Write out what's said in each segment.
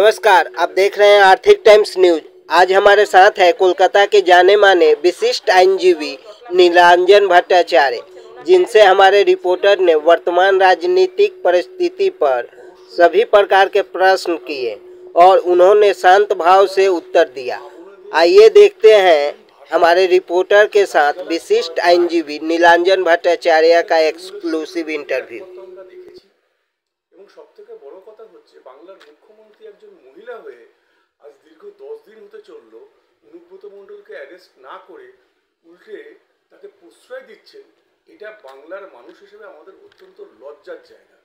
नमस्कार, आप देख रहे हैं आर्थिक टाइम्स न्यूज। आज हमारे साथ है कोलकाता के जाने माने विशिष्ट आईनजीवी नीलांजन भट्टाचार्य, जिनसे हमारे रिपोर्टर ने वर्तमान राजनीतिक परिस्थिति पर सभी प्रकार के प्रश्न किए और उन्होंने शांत भाव से उत्तर दिया। आइए देखते हैं हमारे रिपोर्टर के साथ विशिष्ट आईनजीवी नीलांजन भट्टाचार्य का एक्सक्लूसिव इंटरव्यू। সবথেকে বড় কথা হচ্ছে বাংলার মুখ্যমন্ত্রী একজন মহিলা হয়ে আজ দীর্ঘ 10 দিন হতে চলল অনুব্রত মণ্ডলকে অ্যারেস্ট না করে উল্টে তাকে প্রশ্রয় দিচ্ছেন। এটা বাংলার মানুষ হিসেবে আমাদের অত্যন্ত লজ্জার জায়গা।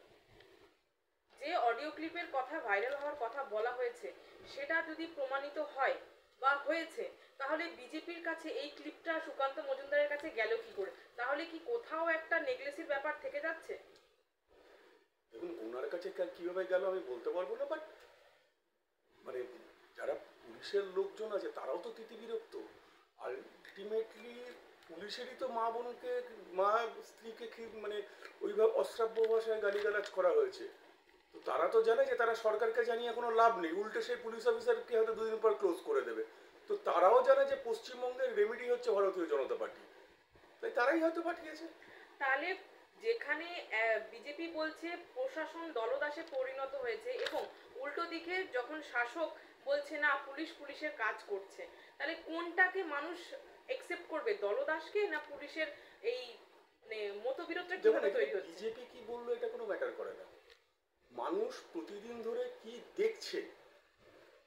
যে অডিও ক্লিপের কথা ভাইরাল হওয়ার কথা বলা হয়েছে সেটা যদি প্রমাণিত হয় বা হয়েছে, তাহলে বিজেপির কাছে এই ক্লিপটা সুকান্ত মজুমদারের কাছে গেল কি করে? তাহলে কি কোথাও একটা নেগলেসিভ ব্যাপার থেকে যাচ্ছে? দেখুন, ওনার কাছে কীভাবে গেল আমি বলতে পারবো না, বাট মানে যারা পুলিশের লোকজন আছে তারাও তো তিতিবিরক্ত। আলটিমেটলি পুলিশেরই তো মা বোনকে, মা স্ত্রীকে মানে ওইভাবে অশ্রাব্য ভাষায় গালিগালাজ করা হয়েছে। তো তারা তো জানে যে তারা সরকারকে জানিয়ে কোনো লাভ নেই, উল্টে সেই পুলিশ অফিসারকে হয়তো 2 দিন পর ক্লোজ করে দেবে। তো তারাও জানে যে পশ্চিমবঙ্গের রেমেডি হচ্ছে ভারতীয় জনতা পার্টি, তাই তারাই হয়তো পাঠিয়েছে। তাহলে যেখানে বিজেপি বলছে প্রশাসন দলদাসে পরিণত হয়েছে এবং উল্টো দিকে যখন শাসক বলছে না পুলিশের কাজ করছে, তাহলে কোনটাকে মানুষ অ্যাকসেপ্ট করবে, দলদাসকে না পুলিশের এই মানে মতবিরোধটা কিভাবে তৈরি হচ্ছে? বিজেপি কি বললো এটা কোনো ম্যাটার করে না। মানুষ প্রতিদিন ধরে কি দেখছে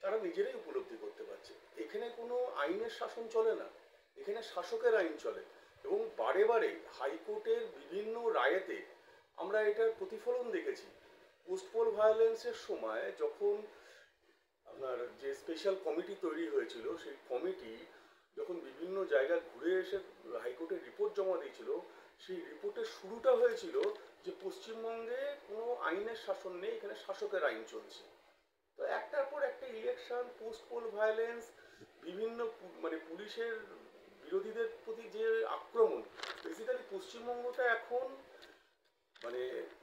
তারা নিজেরাই উপলব্ধি করতে পারছে। এখানে কোনো আইনের শাসন চলে না, এখানে শাসকের আইন চলে। এবং বারে বারে হাইকোর্টের বিভিন্ন রায়েতে আমরা এটার প্রতিফলন দেখেছি। পোস্টপোল ভায়োলেন্সের সময় যখন আপনার যে স্পেশাল কমিটি তৈরি হয়েছিল, সেই কমিটি যখন বিভিন্ন জায়গায় ঘুরে এসে হাইকোর্টের রিপোর্ট জমা দিয়েছিল, সেই রিপোর্টের শুরুটা হয়েছিল যে পশ্চিমবঙ্গে কোনো আইনের শাসন নেই, এখানে শাসকের আইন চলছে। তো একটার পর একটা ইলেকশন, পোস্টপোল ভায়োলেন্স, বিভিন্ন মানে পুলিশের বিরোধীদের প্রতি যে আক্রমণ, বেসিক্যালি পশ্চিমবঙ্গটা এখন মানে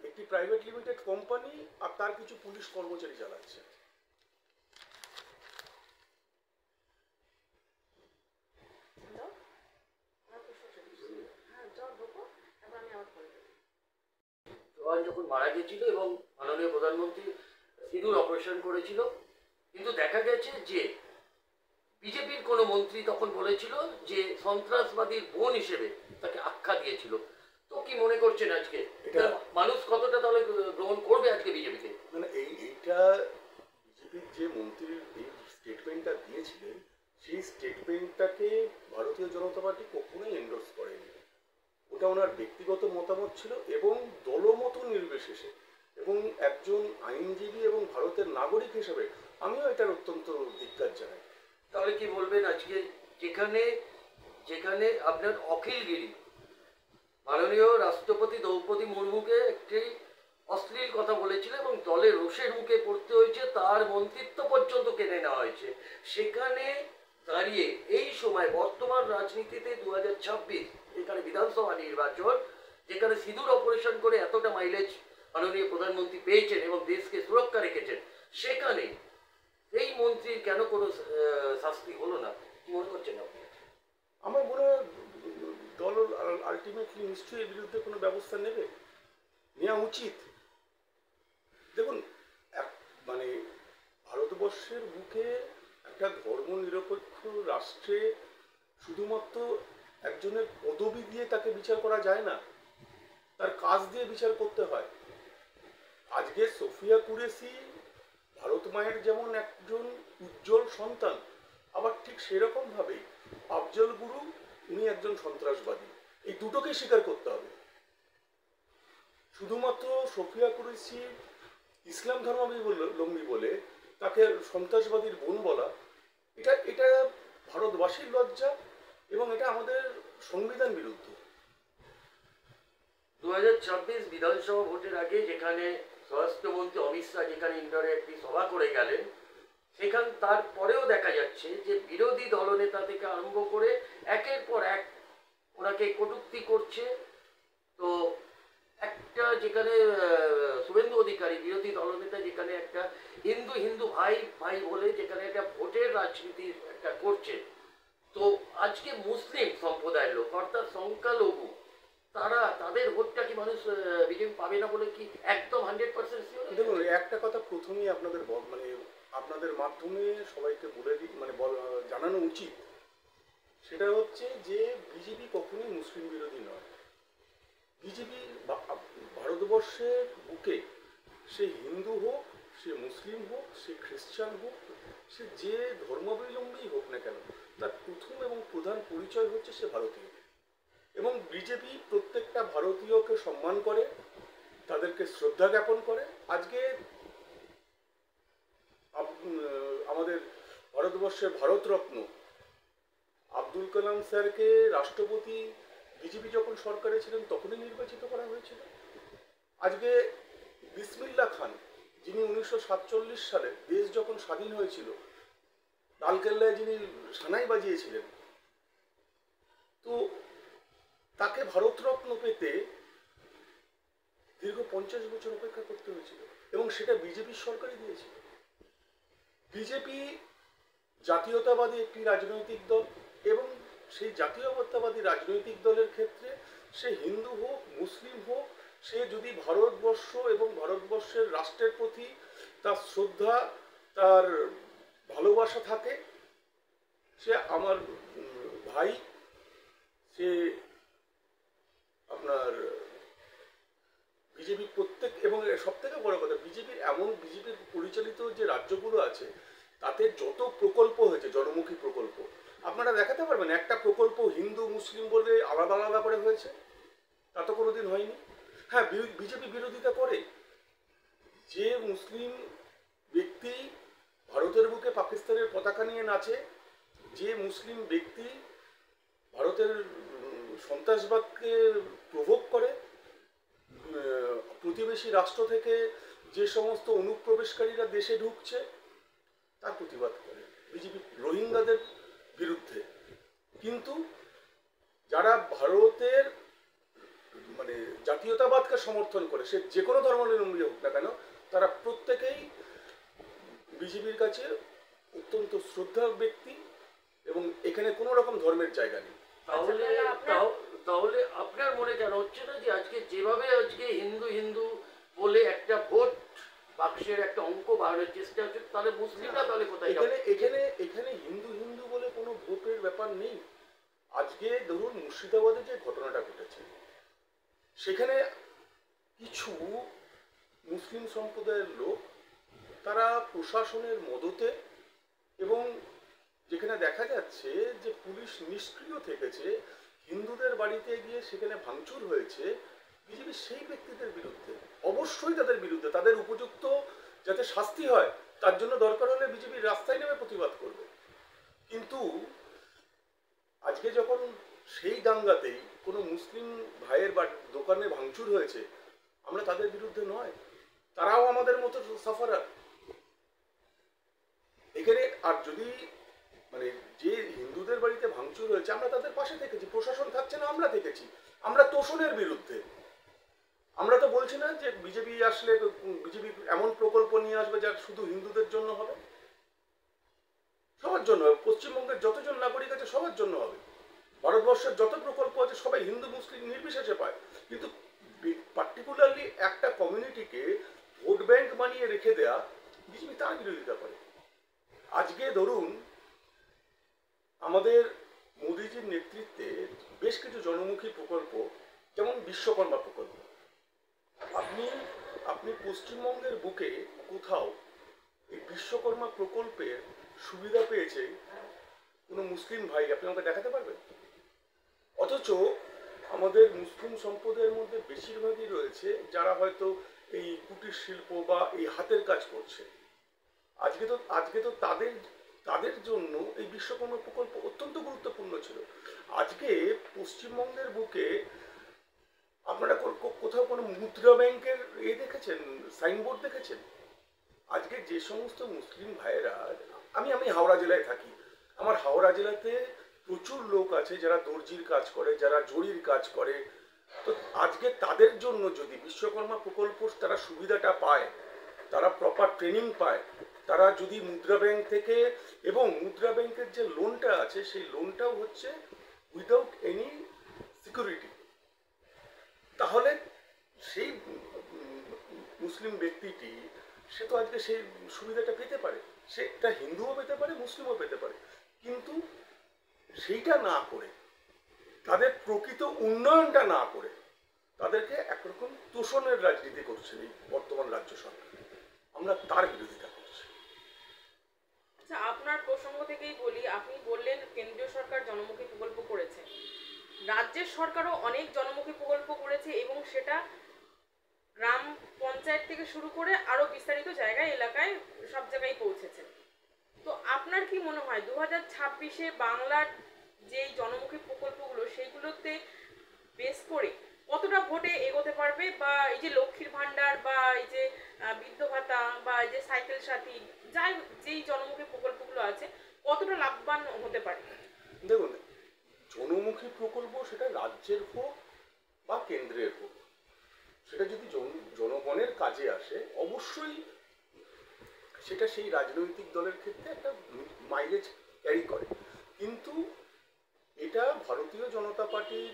একটি প্রাইভেট লিমিটেড কোম্পানি আর তার কিছু পুলিশ কর্মচারী চালাচ্ছে। যখন মারা গেছিল এবং মাননীয় প্রধানমন্ত্রী সিঁদুর অপারেশন করেছিল, কিন্তু দেখা গেছে যে বিজেপির কোনো মন্ত্রী তখন বলেছিল যে সন্ত্রাসবাদীর বোন হিসেবে তাকে আখ্যা দিয়েছিল। তো কি মনে করছেন আজকে মানুষ কতটা তাহলে গ্রহণ করবে আজকে বিজেপিকে? মানে এইটা বিজেপির যে মন্ত্রীর এই স্টেটমেন্টটা দিয়েছিলেন, সেই স্টেটমেন্টটাকে ভারতীয় জনতা পার্টি কখনোই এন্ডোর্স করেনি। ওটা ওনার ব্যক্তিগত মতামত ছিল এবং দলমত নির্বিশেষে, এবং একজন আইনজীবী এবং ভারতের নাগরিক হিসেবে আমিও এটার অত্যন্ত ধিক্কার জানাই। তাহলে কি বলবেন আজকে যেখানে যেখানে আপনার অখিলগিরি মাননীয় রাষ্ট্রপতি দ্রৌপদী মুর্মুকে একটি অশ্লীল কথা বলেছিল এবং দলের রোষের মুখে পড়তে হয়েছে, তার মন্ত্রিত্ব পর্যন্ত কেড়ে নেওয়া হয়েছে, সেখানে দাঁড়িয়ে এই সময় বর্তমান রাজনীতিতে 2026 যেখানে বিধানসভা নির্বাচন, যেখানে সিঁদুর অপারেশন করে এতটা মাইলেজ মাননীয় প্রধানমন্ত্রী পেয়েছেন এবং দেশকে সুরক্ষা রেখেছেন, সেখানে এই মন্ত্রীর কেন কোনো শাস্তি হলো না? কি মনে করছেন আপনি? আমার মনে হয় দল আলটিমেটলি নিশ্চয়ই এর বিরুদ্ধে কোনো ব্যবস্থা নেওয়া উচিত। দেখুন, মানে ভারতবর্ষের বুকে একটা ধর্মনিরপেক্ষ রাষ্ট্রে শুধুমাত্র একজনের পদবি দিয়ে তাকে বিচার করা যায় না, তার কাজ দিয়ে বিচার করতে হয়। আজকে সোফিয়া কুরেশি ভারত মায়ের যেমন একজন উজ্জ্বল সন্তান, আবার ঠিক সেরকম ভাবেই আফজল গুরু উনি একজন সন্ত্রাসবাদী। এই দুটোকেই স্বীকার করতে হবে। শুধুমাত্র সোফিয়া কুরেশি ইসলাম ধর্মাবলম্বী বলে তাকে সন্ত্রাসবাদীর বোন বলা, এটা ভারতবাসীর লজ্জা এবং এটা আমাদের সংবিধান বিরুদ্ধ। 2026 বিধানসভা ভোটের আগে যেখানে স্বরাষ্ট্রমন্ত্রী অমিত শাহ যেখানে ইন্ডোরে একটি সভা করে গেলেন, সেখান তারপরেও দেখা যাচ্ছে যে বিরোধী দলনেতা থেকে আরম্ভ করে একের পর এক ওনাকে কটূক্তি করছে। তো একটা যেখানে শুভেন্দু অধিকারী বিরোধী দলনেতা যেখানে একটা হিন্দু হিন্দু ভাই ভাই বলে যেখানে একটা ভোটের রাজনীতি একটা করছে, তো আজকে মুসলিম সম্প্রদায়ের লোক অর্থাৎ সংখ্যালঘু তারা তাদের ভোটটা কি মানুষ বিজেপি পাবে না বলে কি একদম 100% শিওর? দেখুন, একটা কথা প্রথমেই আপনাদের মানে আপনাদের মাধ্যমে সবাইকে বলে দিই, মানে জানানো উচিত, সেটা হচ্ছে যে বিজেপি কখনোই মুসলিম বিরোধী নয়। বিজেপি ভারতবর্ষের বুকে সে হিন্দু হোক, সে মুসলিম হোক, সে খ্রিস্টান হোক, সে যে ধর্মাবলম্বী হোক না কেন, তার প্রথম এবং প্রধান পরিচয় হচ্ছে সে ভারতীয়। এবং বিজেপি প্রত্যেকটা ভারতীয়কে সম্মান করে, তাদেরকে শ্রদ্ধা জ্ঞাপন করে। আজকে আমাদের ভারতবর্ষের ভারতরত্ন আব্দুল কালাম স্যারকে রাষ্ট্রপতি বিজেপি যখন সরকারে ছিলেন তখনই নির্বাচিত করা হয়েছিল। আজকে বিসমিল্লাহ খান, যিনি 1947 সালে দেশ যখন স্বাধীন হয়েছিল লালকেল্লায় যিনি সানাই বাজিয়েছিলেন, তো তাকে ভারতরত্ন পেতে দীর্ঘ 50 বছর অপেক্ষা করতে হয়েছিল এবং সেটা বিজেপির সরকারই দিয়েছিল। বিজেপি জাতীয়তাবাদী একটি রাজনৈতিক দল এবং সেই জাতীয়তাবাদী রাজনৈতিক দলের ক্ষেত্রে সে হিন্দু হোক, মুসলিম হোক, সে যদি ভারতবর্ষ এবং ভারতবর্ষের রাষ্ট্রের প্রতি তার শ্রদ্ধা, তার ভালোবাসা থাকে, সে আমার ভাই, সে আপনার বিজেপি প্রত্যেক, এবং সব থেকে বড় কথা বিজেপির পরিচালিত যে রাজ্যগুলো আছে তাতে যত প্রকল্প হয়েছে, জনমুখী প্রকল্প, আপনারা দেখাতে পারবেন একটা প্রকল্প হিন্দু মুসলিম বলে আলাদা আলাদা করে হয়েছে? তা তো কোনোদিন হয়নি। হ্যাঁ, বিজেপি বিরোধিতা করে। যে মুসলিম ব্যক্তি ভারতের বুকে পাকিস্তানের পতাকা নিয়ে নাচে, যে মুসলিম ব্যক্তি ভারতের সন্ত্রাসবাদকে প্রভোগ করে, প্রতিবেশী রাষ্ট্র থেকে যে সমস্ত অনুপ্রবেশকারীরা দেশে ঢুকছে তার প্রতিবাদ করে বিজেপি রোহিঙ্গাদের বিরুদ্ধে। কিন্তু যারা ভারতের মানে জাতীয়তাবাদকে সমর্থন করে, সে যে কোনো ধর্মাবলম্বী হোক না কেন, তারা প্রত্যেকেই বিজেপির কাছে অত্যন্ত শ্রদ্ধার ব্যক্তি এবং এখানে কোনো রকম ধর্মের জায়গা নেই। তাহলে আপনার মনে কেন হচ্ছে না যে আজকে যেভাবে আজকে হিন্দু হিন্দু বলে একটা ভোট বাক্সের একটা অঙ্ক বাড়ানোর চেষ্টা হচ্ছে, তাহলে মুসলিমরা তাহলে কোথায় যাবে? এখানে হিন্দু হিন্দু বলে কোনো ভোটের ব্যাপার নেই। আজকে ধরুন মুর্শিদাবাদে যে ঘটনাটা ঘটেছে, সেখানে কিছু মুসলিম সম্প্রদায়ের লোক তারা প্রশাসনের মদতে, এবং যেখানে দেখা যাচ্ছে যে পুলিশ নিষ্ক্রিয় থেকেছে, হিন্দুদের বাড়িতে গিয়ে সেখানে ভাঙচুর হয়েছে, বিজেপি সেই ব্যক্তিদের বিরুদ্ধে, অবশ্যই তাদের বিরুদ্ধে, তাদের উপযুক্ত যাতে শাস্তি হয় তার জন্য দরকার হলে বিজেপির রাস্তায় নেমে প্রতিবাদ করবে। কিন্তু আজকে যখন সেই দাঙ্গাতেই কোনো মুসলিম ভাইয়ের দোকানে ভাঙচুর হয়েছে, আমরা তাদের বিরুদ্ধে নয়, তারাও আমাদের মতো সাফারার এখানে। আর যদি মানে যে হিন্দুদের বাড়িতে ভাঙচুর হয়েছে, আমরা তাদের পাশে থেকেছি, প্রশাসন থাকছে না, আমরা থেকেছি, আমরা তোষণের বিরুদ্ধে। আমরা তো বলছি না যে বিজেপি আসলে বিজেপি এমন প্রকল্প নিয়ে আসবে যা শুধু হিন্দুদের জন্য হবে, সবার জন্য হবে। পশ্চিমবঙ্গের যতজন নাগরিক আছে সবার জন্য হবে। ভারতবর্ষের যত প্রকল্প আছে সবাই হিন্দু মুসলিম নির্বিশেষে পায়। কিন্তু পার্টিকুলারলি একটা কমিউনিটিকে ভোট ব্যাংক বানিয়ে রেখে দেয়া, বিজেপি তার বিরোধিতা করে। আজকে ধরুন আমাদের মোদিজির নেতৃত্বে বেশ কিছু জনমুখী প্রকল্প, যেমন বিশ্বকর্মা প্রকল্প, আপনি পশ্চিমবঙ্গের বুকে কোথাও এই বিশ্বকর্মা প্রকল্পের সুবিধা পেয়েছে কোনো মুসলিম ভাই আপনি আমাকে দেখাতে পারবেন? অথচ আমাদের মুসলিম সম্প্রদায়ের মধ্যে বেশিরভাগই রয়েছে যারা হয়তো এই কুটির শিল্প বা এই হাতের কাজ করছে। আজকে তো তাদের জন্য এই বিশ্বকর্মা প্রকল্প অত্যন্ত গুরুত্বপূর্ণ ছিল। আজকে পশ্চিমবঙ্গের বুকে আপনারা কোথাও কোনো মুদ্রা ব্যাংকের দেখেছেন, সাইনবোর্ড দেখেছেন? আজকে যে সমস্ত মুসলিম ভাইয়েরা, আমি হাওড়া জেলায় থাকি, আমার হাওড়া জেলাতে প্রচুর লোক আছে যারা দর্জির কাজ করে, যারা জরির কাজ করে, তো আজকে তাদের জন্য যদি বিশ্বকর্মা প্রকল্প তারা সুবিধাটা পায়, তারা প্রপার ট্রেনিং পায়, তারা যদি মুদ্রা ব্যাংক থেকে, এবং মুদ্রা ব্যাংকের যে লোনটা আছে সেই লোনটাও হচ্ছে উইদাউট এনি সিকিউরিটি, তাহলে সেই মুসলিম ব্যক্তিটি সে তো আজকে সেই সুবিধাটা পেতে পারে, সেটা হিন্দুও পেতে পারে, মুসলিমও পেতে পারে। কিন্তু সেইটা না করে, তাদের প্রকৃত উন্নয়নটা না করে, তাদেরকে একরকম তোষণের রাজনীতি করছে এই বর্তমান রাজ্য সরকার। আমরা তার বিরোধিতা করছি। আচ্ছা, আপনার প্রসঙ্গ থেকেই বলি, আপনি বললেন কেন্দ্রীয় সরকার জনমুখী প্রকল্প করেছে, রাজ্যের সরকারও অনেক জনমুখী প্রকল্প করেছে এবং সেটা গ্রাম পঞ্চায়েত থেকে শুরু করে আরো বিস্তারিত জায়গায় এলাকায় সব জায়গায় পৌঁছেছে। তো আপনার কি মনে হয় 2026-এ বাংলার যে জনমুখী প্রকল্পগুলো সেইগুলোতে বেস করে কতটা ভোটে এগোতে পারবে, বা এই যে লক্ষ্মীর ভান্ডার বা এই যে বৃদ্ধ ভাতা বা এই যে সাইকেল সাথী যাই যেই জনমুখী প্রকল্পগুলো আছে কতটা লাভবান হতে পারে? দেখুন, জনমুখী প্রকল্প সেটা রাজ্যের হোক বা কেন্দ্রের হোক, সেটা যদি জনগণের কাজে আসে অবশ্যই সেটা সেই রাজনৈতিক দলের ক্ষেত্রে একটা মাইলেজ ক্যারি করে। কিন্তু এটা ভারতীয় জনতা পার্টির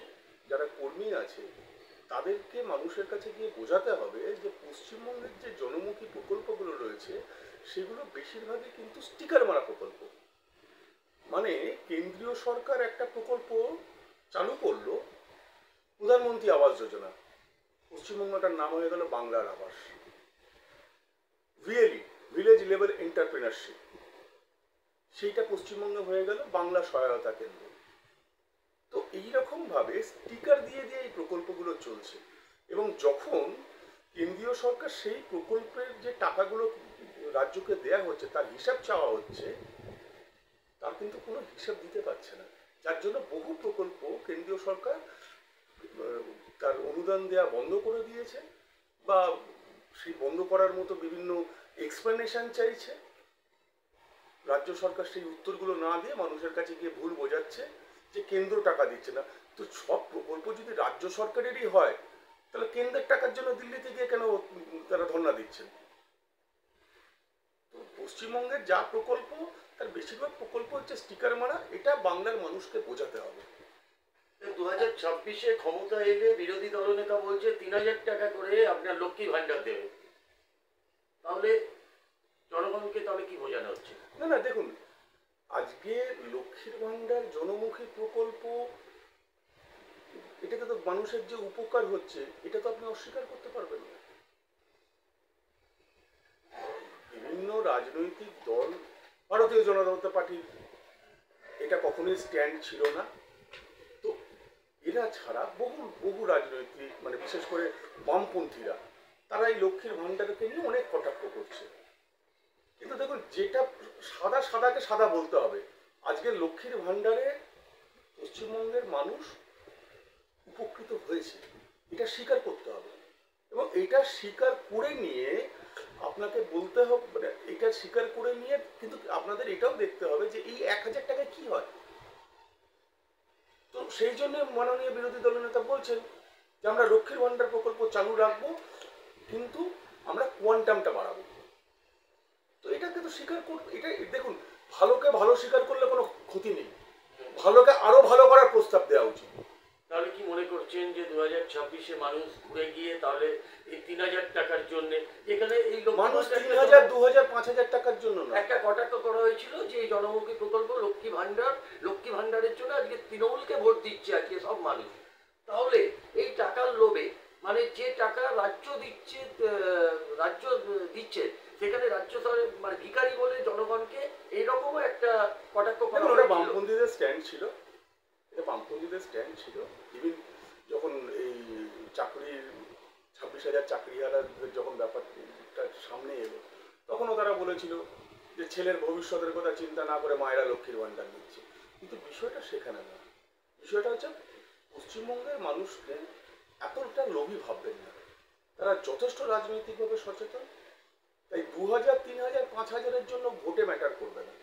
যারা কর্মী আছে তাদেরকে মানুষের কাছে গিয়ে বোঝাতে হবে যে পশ্চিমবঙ্গের যে জনমুখী প্রকল্পগুলো রয়েছে সেগুলো বেশিরভাগই কিন্তু স্টিকার মারা প্রকল্প। মানে কেন্দ্রীয় সরকার একটা প্রকল্প চালু করলো, প্রধানমন্ত্রী আবাস যোজনা, পশ্চিমবঙ্গটার নাম হয়ে গেল বাংলার আবাস, ভিএলই, ভিলেজ লেভেল এন্টারপ্রেনারশিপ, সেইটা পশ্চিমবঙ্গে হয়ে গেল বাংলা সহায়তা কেন্দ্র। তো এইরকম ভাবে স্টিকার দিয়ে দিয়ে এই প্রকল্পগুলো চলছে, এবং যখন কেন্দ্রীয় সরকার সেই প্রকল্পের যে টাকাগুলো রাজ্যকে দেয়া হচ্ছে তার হিসাব চাওয়া হচ্ছে, তার কিন্তু কোনো হিসাব দিতে পারছে না, যার জন্য বহু প্রকল্প কেন্দ্রীয় সরকার তার অনুদান দেয়া বন্ধ করে দিয়েছে, বা সেই বন্ধ করার মতো বিভিন্ন এক্সপ্লেনেশন চাইছে। রাজ্য সরকার সেই উত্তরগুলো না দিয়ে মানুষের কাছে গিয়ে ভুল বোঝাচ্ছে যে কেন্দ্র টাকা দিচ্ছে না। তো সব প্রকল্প যদি রাজ্য সরকারেরই হয় তাহলে কেন্দ্রের টাকার জন্য দিল্লিতে গিয়ে কেন তারা ধর্ণা দিচ্ছেন? তো পশ্চিমবঙ্গের যা প্রকল্প তার বেশিরভাগ প্রকল্প হচ্ছে স্টিকার মারা, এটা বাংলার মানুষকে বোঝাতে হবে। 2026-এ ক্ষমতা এলে বিরোধী দলনেতা বলছে 3000 টাকা করে আপনার লক্ষ্মী ভান্ডার দেবে, তাহলে জনগণকে তাহলে কি বোঝানো হচ্ছে? না না, দেখুন, আজকে লক্ষ্মীর ভান্ডার জনমুখী প্রকল্প, এটাতে তো মানুষের যে উপকার হচ্ছে এটা তো আপনি অস্বীকার করতে পারবেন না। বিভিন্ন রাজনৈতিক দল, ভারতীয় জনতা পার্টির এটা কখনোই স্ট্যান্ড ছিল না। তো এরা ছাড়া বহু বহু রাজনৈতিক, মানে বিশেষ করে বামপন্থীরা, তারা এই লক্ষ্মীর ভান্ডারকে নিয়ে অনেক কটাক্ষ করছে। কিন্তু দেখুন, যেটা সাদা সাদাকে সাদা বলতে হবে। আজকে লক্ষ্মীর ভান্ডারে পশ্চিমবঙ্গের মানুষ উপকৃত হয়েছে, এটা স্বীকার করতে হবে, এবং এটা স্বীকার করে নিয়ে আপনাকে বলতে হবে, মানে এটা স্বীকার করে নিয়ে কিন্তু আপনাদের এটাও দেখতে হবে যে এই 1000 টাকায় কি হয়। তো সেই জন্য মাননীয় বিরোধী দলনেতা বলছেন যে আমরা লক্ষ্মীর ভান্ডার প্রকল্প চালু রাখবো, কিন্তু আমরা কোয়ান্টামটা বাড়াবো। তো এটাকে তো স্বীকার করতে, এটা দেখুন, ভালোকে ভালো স্বীকার করলে কোনো ক্ষতি নেই, ভালোকে আরো ভালো করার প্রস্তাব দেওয়া উচিত। তাহলে কি মনে করছেন যে 2026-এ মানুষ ঘুরে গিয়ে তাহলে এই 3000 টাকার জন্য, এখানে এই মানুষ 3000, 2000, 5000 টাকার জন্য না, একটা কটাক্ষ করা হয়েছিল যে এই জনমুখী প্রকল্প লক্ষ্মী ভান্ডারের জন্য আজকে তৃণমূলকে ভোট দিচ্ছে আজকে সব মানুষ। তাহলে এই টাকার লোভে, মানে যে টাকা রাজ্য দিচ্ছে সেখানে রাজ্য মানে ভিখারি বলে জনগণকে এইরকমও একটা কটাক্ষ করা ওটা হয়েছিল। বামপন্থীদের স্ট্যান্ড ছিল, এটা বামপন্থীদের স্ট্যান্ড ছিল। ইভিন যখন এই চাকরির 26,000 চাকরিহারাদের যখন ব্যাপারটা সামনে এলো, তখনও তারা বলেছিল যে ছেলের ভবিষ্যতের কথা চিন্তা না করে মায়েরা লক্ষ্মীর ভান্ডার দিচ্ছে। কিন্তু বিষয়টা সেখানে না, বিষয়টা হচ্ছে পশ্চিমবঙ্গের মানুষকে এতটা লোভী ভাববেন না, তারা যথেষ্ট রাজনৈতিকভাবে সচেতন। তাই 2000, 3000, 5000-এর জন্য ভোটে ম্যাটার করবে না।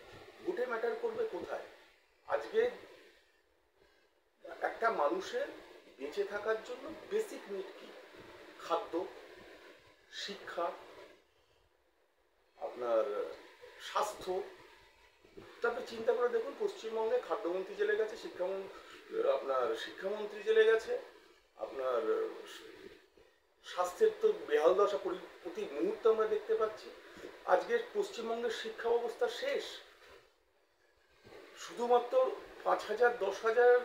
ভোটে ম্যাটার করবে কোথায়? আজকে একটা মানুষের বেঁচে থাকার জন্য বেসিক নিড কি? খাদ্য, শিক্ষা, আপনার স্বাস্থ্য। তারপরে চিন্তা করে দেখুন, পশ্চিমবঙ্গে খাদ্যমন্ত্রী জেলে গেছে, শিক্ষামন্ত্রী জেলে গেছে, আপনার স্বাস্থ্যের তো বেহাল দশা প্রতি মুহূর্তে আমরা দেখতে পাচ্ছি। আজকে পশ্চিমবঙ্গের শিক্ষা ব্যবস্থা শেষ। শুধুমাত্র 5,000 10,000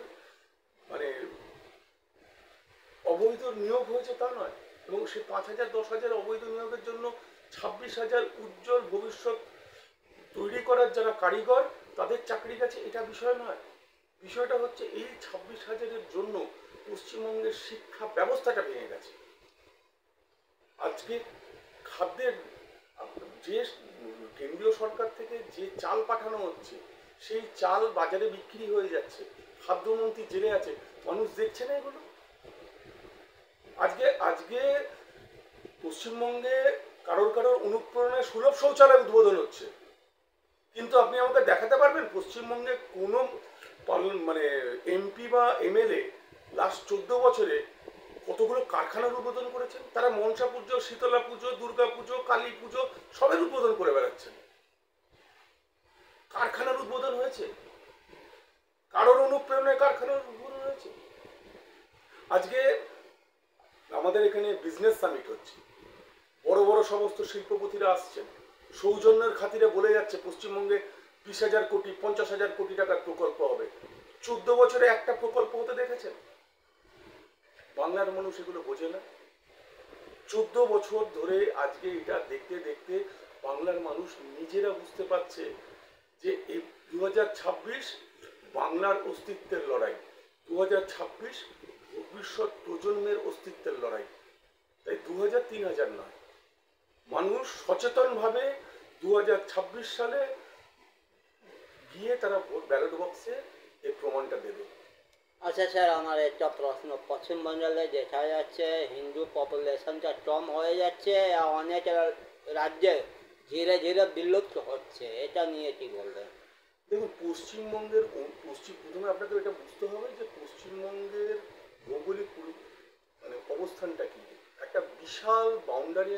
মানে অবৈধ নিয়োগ হয়েছে তা নয়, এবং সেই 5,000 10,000 অবৈধ নিয়োগের জন্য 26,000 উজ্জ্বল ভবিষ্যৎ তৈরি করার যারা কারিগর তাদের চাকরি গেছে, এটা বিষয় নয়। বিষয়টা হচ্ছে এই 26,000-এর জন্য পশ্চিমবঙ্গের শিক্ষা ব্যবস্থাটা ভেঙে গেছে। আজকে খাদ্যের যে কেন্দ্রীয় সরকার থেকে যে চাল পাঠানো হচ্ছে, সেই চাল বাজারে বিক্রি হয়ে যাচ্ছে, খাদ্যমন্ত্রী জেলে আছে, মানুষ দেখছে না এগুলো। আজকে পশ্চিমবঙ্গে কারোর অনুপ্রেরণায় সুলভ শৌচালয় উদ্বোধন হচ্ছে, কিন্তু আপনি আমাকে দেখাতে পারবেন পশ্চিমবঙ্গে কোনো মানে এমপি বা এমএলএ লাস্ট 14 বছরে কতগুলো কারখানার উদ্বোধন করেছেন? তারা মনসা পুজো, শীতলা পুজো, দুর্গা পুজো, কালী পুজো সবের উদ্বোধন করে বেড়াচ্ছেন। কারখানার উদ্বোধন হয়েছে? কারোর অনুপ্রেরণায় কারখানার উদ্বোধন হয়েছে? আজকে আমাদের এখানে বিজনেস সামিট হচ্ছে, বড় বড় সমস্ত শিল্পপতিরা আসছেন, সৌজন্যের খাতিরে বলে যাচ্ছে পশ্চিমবঙ্গে 20,000 কোটি 50,000 কোটি টাকার প্রকল্প হবে। 14 বছরে একটা প্রকল্প হতে দেখেছেন? বাংলার মানুষ এগুলো বোঝে না। 14 বছর ধরে আজকে এটা দেখতে দেখতে বাংলার মানুষ নিজেরা বুঝতে পারছে যে এই 2026 বাংলার অস্তিত্বের লড়াই, 2026 ভবিষ্যৎ প্রজন্মের অস্তিত্বের লড়াই। তাই 2000-3000 নয়, মানুষ সচেতনভাবে 2026 সালে গিয়ে তারা ব্যালট বক্সে এই প্রমাণটা দেবে। अच्छा सर, আমার একটা প্রশ্ন, পশ্চিমবঙ্গে দেখা যাচ্ছে হিন্দু পপুলেশনটা কম হয়ে যাচ্ছে, অনেক রাজ্যে ধীরে ধীরে বিলুপ্ত হচ্ছে, এটা নিয়ে কি বলবেন? দেখুন, প্রথমে আপনাকে এটা বুঝতে হবে যে পশ্চিমবঙ্গের ভৌগোলিক মানে অবস্থানটা কি। একটা বিশাল বাউন্ডারি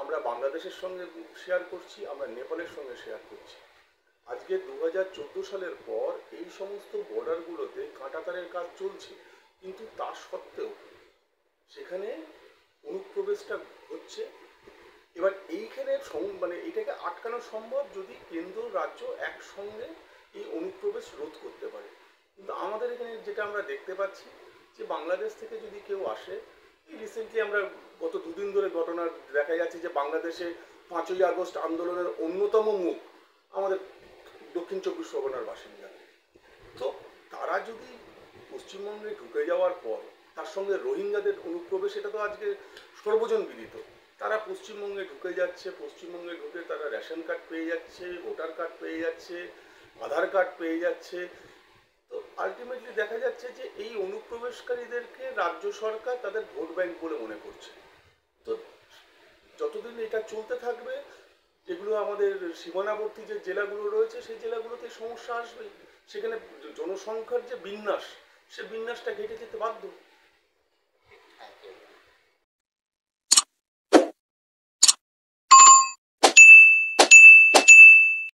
আমরা বাংলাদেশের সঙ্গে শেয়ার করছি, আমরা নেপালের সঙ্গে শেয়ার করছি। আজকে 2014 সালের পর এই সমস্ত বর্ডারগুলোতে কাঁটাতারের কাজ চলছে, কিন্তু তা সত্ত্বেও সেখানে অনুপ্রবেশটা হচ্ছে। এবার এইখানে মানে এটাকে আটকানো সম্ভব যদি কেন্দ্র রাজ্য একসঙ্গে এই অনুপ্রবেশ রোধ করতে পারে। কিন্তু আমাদের এখানে যেটা আমরা দেখতে পাচ্ছি যে বাংলাদেশ থেকে যদি কেউ আসে, রিসেন্টলি আমরা গত 2 দিন ধরে ঘটনা দেখা যাচ্ছে যে বাংলাদেশে 5ই আগস্ট আন্দোলনের অন্যতম মুখ আমাদের দক্ষিণ 24 পরগনার বাসিন্দা। তো তারা যদি পশ্চিমবঙ্গে ঢুকে যাওয়ার পর তার সঙ্গে রোহিঙ্গাদের অনুপ্রবেশ, এটা তো আজকে সর্বজন বিদিত। তারা পশ্চিমবঙ্গে ঢুকে যাচ্ছে, পশ্চিমবঙ্গে ঢুকে তারা রেশন কার্ড পেয়ে যাচ্ছে, ভোটার কার্ড পেয়ে যাচ্ছে, আধার কার্ড পেয়ে যাচ্ছে। তো আলটিমেটলি দেখা যাচ্ছে যে এই অনুপ্রবেশকারীদেরকে রাজ্য সরকার তাদের ভোট ব্যাংক বলে মনে করছে। তো যতদিন এটা চলতে থাকবে, যেগুলো আমাদের সীমানাবর্তী যে জেলাগুলো রয়েছে সেই জেলাগুলোতে সমস্যা আসবেই। সেখানে জনসংখ্যার যে বিন্যাস, সে বিন্যাসটা ঘেটে যেতে বাধ্য।